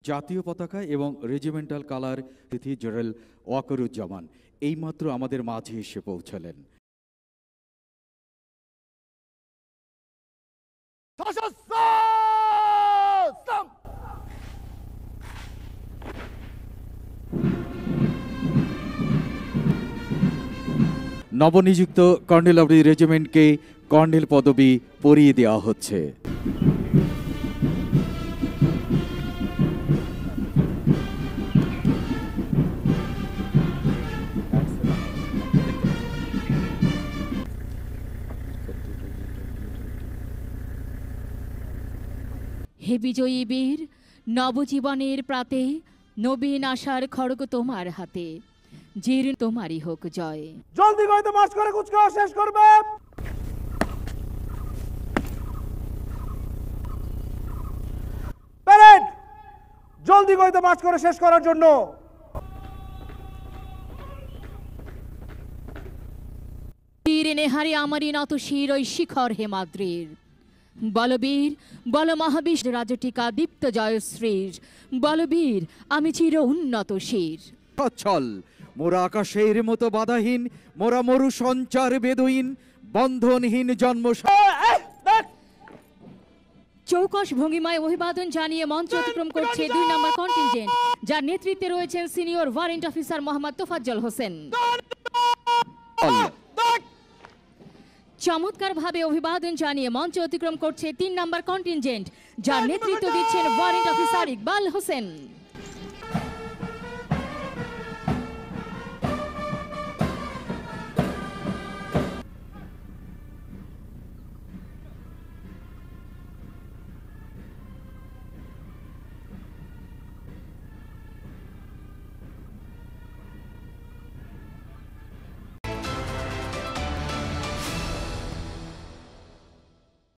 জাতীয় পতাকা এবং রেজিমেন্টাল কালার তিথি জেনারেল ওয়াকারুজ্জামান এইমাত্র আমাদের মাঝে এসে পৌঁছলেন। নবনিযুক্ত কর্নেল অব দি রেজিমেন্টকে কর্নেল পদবি পরিয়ে দেওয়া হচ্ছে। হে বিজয়ী বীর, নবজীবনের প্রাতে নবীন আশার খড়গ তোমার হাতে, জির তোমারই হোক জয়। জলদি গইতে মার্চ করে কুচকাওয়া শেষ করবে। প্যারেড জলদি গইতে মার্চ করে শেষ করার জন্য। বীর নেহারি আমারই নত শির ওই শিখর হেমাদ্রির, বলবীর বল মহাবিশ রাজটিকা দীপ্ত জয়শ্রীর, বলবীর আমি চির উন্নত শির। চল মোরা আকাশের মতো বাধাহীন, মোরা মরু সঞ্চার বেদুইন, বন্ধনহীন জন্ম। চৌকস ভঙ্গিমায় অভিবাদন জানিয়ে মঞ্চ অতিক্রম করছে 2 নম্বর কন্টিনজেন্ট, যার নেতৃত্বে রয়েছেন senior warrant officer Mohammad Tofazzal Hossain. চমৎকার ভাবে অভিবাদন জানিয়ে মঞ্চ অতিক্রম করছে 3 নম্বর কন্টিনজেন্ট, যার নেতৃত্ব দিচ্ছেন ওয়ারেন্ট অফিসার ইকবাল হোসেন।